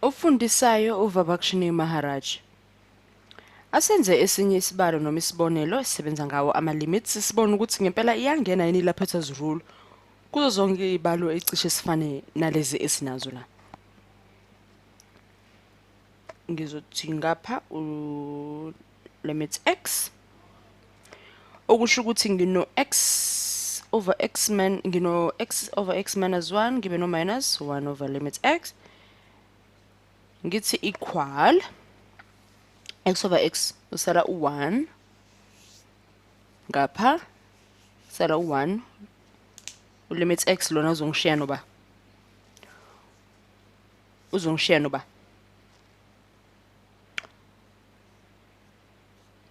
Ofundisayo uVabakshini Maharaj. Asenze esinye isibalo noma isibonelo esisebenza ngawo ama-limits sibone ukuthi ngempela iyangena yini iLaplace's rule kuzo zonke izibalo ecishe sifane nalezi esinazo la. Ngizothi ngapha limit x okusho ukuthi ngino x over x minus 1 ngibe no minus 1 over limit x ngithi equal x over x usala u1 ngapha sala u1 ulimit x lona uzongishiya noba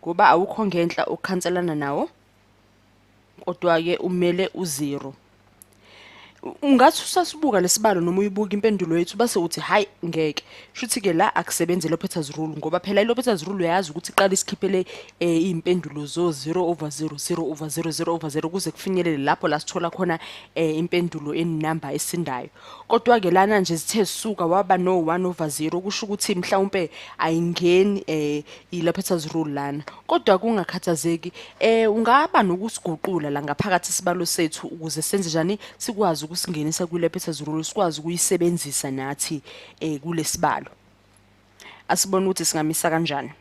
kuba awukho ngenhla ukhanselana nawo kodwa ke umele u0 ungathi usasibuka lesibalo noma uyibuka impendulo yethu base uthi hayi ngeke shuthi ke la akusebenze L'Hopital's rule ngoba phela L'Hopital's rule uyazi ukuthi iqala isikhiphele impendulo zo 0 over 0 0 over 0 0 over 0 kuze kufinyelele lapho la sithola khona impendulo enumber esindayo kodwa ke lana nje sithe sisuka waba no 1 over 0 kusho ukuthi mhlawumbe ayingeni iL'Hopital's rule lana kodwa kungakhathazeki ungaba nokusiguqula la ngaphakathi isibalo sethu ukuze senze njani sikwazi ukusingenisa kwiL'Hopital's rule sikwazi ukuyisebenzisa nathi kulesibalo asibone ukuthi singamisa kanjani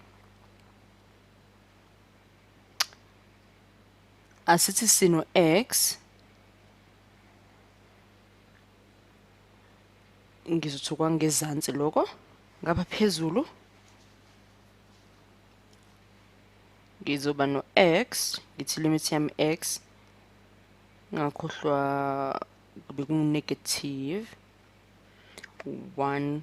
asithi sino x ngizothukwa ngezansi lokho ngapha phezulu ngizoba no x ngithi limit yami x ngakhohlwa kube negative 1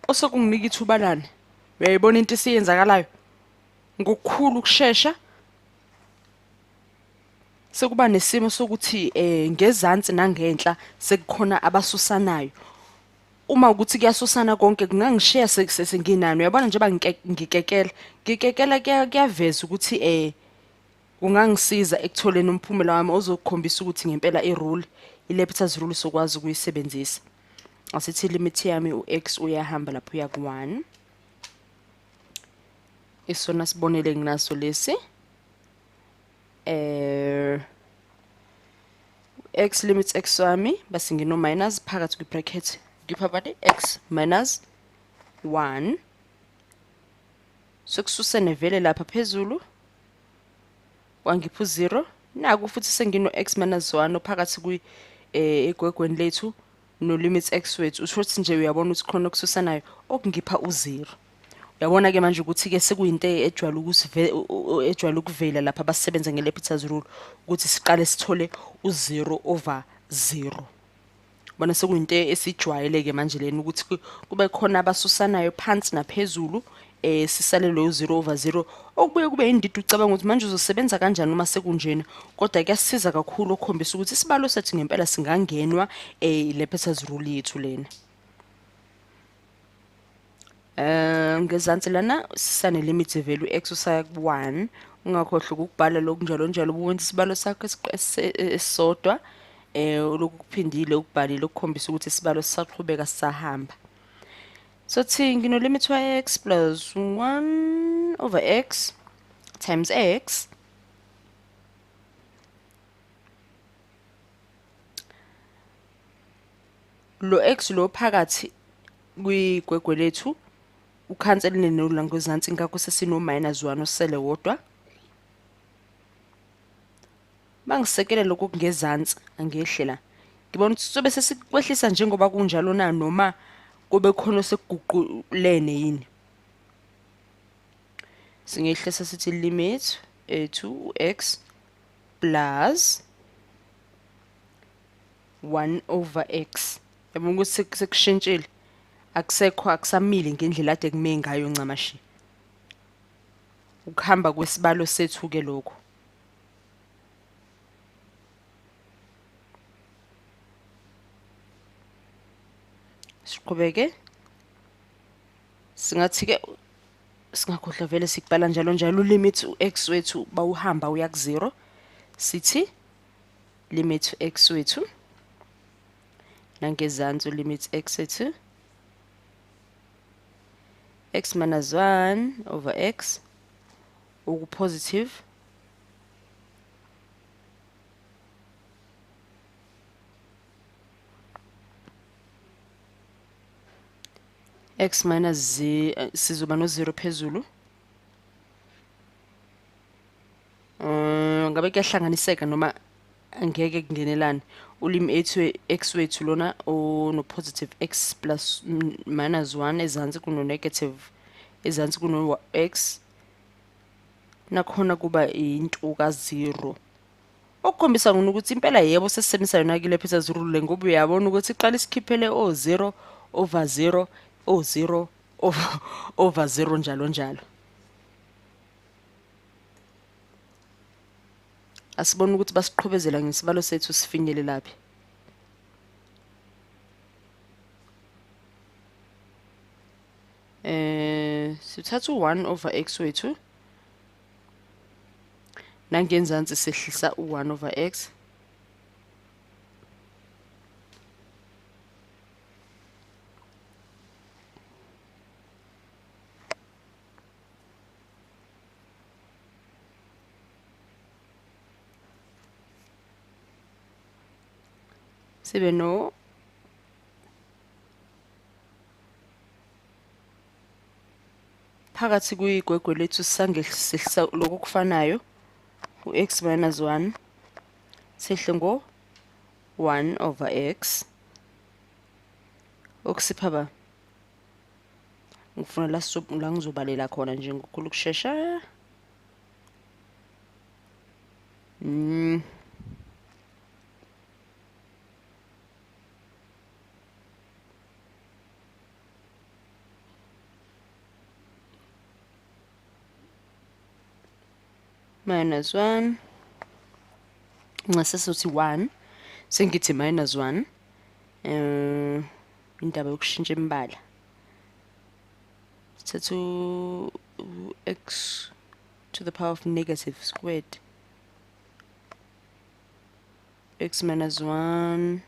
osekunginika ithuba lana uyayibona into esiyenzakalayo ngokukhulu ukusheshsha sekuba nesimo sokuthi ngezansi nangenhla sekukhona abasusanayo uma ukuthi kuyasusana konke kungangishiya sesenginani uyabona njengoba ngikekela kuyaveza ukuthi kungangisiza ekutholeni umphumela wami ozokukhombisa ukuthi ngempela irule iL'Hopital's rule sokwazi ukuyisebenzisa asithi limit yami ux uyahamba lapho uya ku1 isona sibonele nginaso lesi x limit x wami base ngino minus phakathi kwibracket ngipha bani x minus 1 sokususene vele lapha phezulu wangipha 0 naku futhi sengino x minus 1 ophakathi kwi egwegweni lethu no limit x wethu usho ukuthi nje uyabona ukuthi khona okususanayo okungipha u0 uyabona ke manje ukuthi ke sekuyinto ejwayele ukuvela lapha basebenza ngeL'Hopital's rule ukuthi siqale sithole u0 over 0 bona sekuyinto esijwayele ke manje lena ukuthi kube khona abasusanayo phansi naphezulu sisalelwe u0 over 0 okubuye kube indidi ucabanga ukuthi manje uzosebenza kanjani uma sekunjena kodwa kuyasiza kakhulu ukukhombisa ukuthi isibalo sethu ngempela singangenwa iL'Hopital's rule yethu lena ngezansi lana sisane limit value x usaya ku1 ungakhohlwa ukubhala lokunjalo njalo ubuwenza isibalo sakho esisodwa lokuphindile ukubhalile ukukhombisa ukuthi isibalo sisaqhubeka sisahamba so thi ngino limit y(x) plus 1 over x times x lo x lo phakathi kwigwegwe lethu ukhanselene nola ngozansi ngakho sesino minus 1 osele wodwa bangisekele lokho kungezansi angehlela ngibona ukuthi sobe sesikwehlisa njengoba kunjalo na noma kube khona sekuguqulene yini singehlisa sithi limit to x plus 1 over x yabona ukuthi sekushintshile akusekho akusamile ngendlela ade kume ngayo ncamashi ukuhamba kwesibalo sethu ke lokho siqhubeke singathi ke singakhohlwa vele sikubhala njalo limit x wethu bawuhamba uya ku0 sithi limit x wethu nangezansi limit x ethu x minus 1 over x positive x minus z sizoba no 0 phezulu ngabe kuyahlanganiseka noma angeke kungenelane ulimi ethu x wethu lona no positive x plus minus 1 ezansi kuno negative ezansi kuno x nakhona kuba into ka 0 okukhombisa ngona ukuthi impela yebo sesisebenzisa yona kule pital rule ngoba uyabona ukuthi iqala isikhiphele o 0 over 0 o 0 over 0 njalo njalo. Asibona ukuthi basiqhubezela ngesibalo sethu sifinyele laphi. Sithatha u1 over x wethu nangenzansi sehlisa u1 over x sibe no phakathi kuyigwegwe lethu sangehlisa lokho kufanayo u-x minus 1 sehle ngo 1 over x okusipha ba ngifuna la ngizobalela khona nje ngokukhulu kushesha minus 1 ngasesithi 1 sengithi minus 1 indaba yokushintsha imbala sethu x to the power of negative squared x minus 1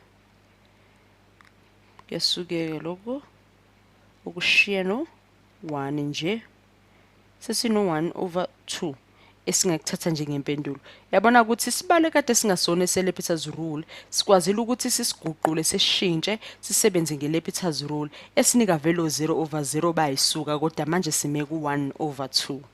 kuyasukeka lokho ukushiya no 1 nje sesino 1 over 2 esingakuthatha njengempendulo. Yabona ukuthi isibalo kade singasona seL'Hopital's rule sikwazile ukuthi sisiguqule seshintshe sisebenze ngeL'Hopital's rule esinika velo 0 over 0 bayisuka kodwa manje sime ku 1 over 2.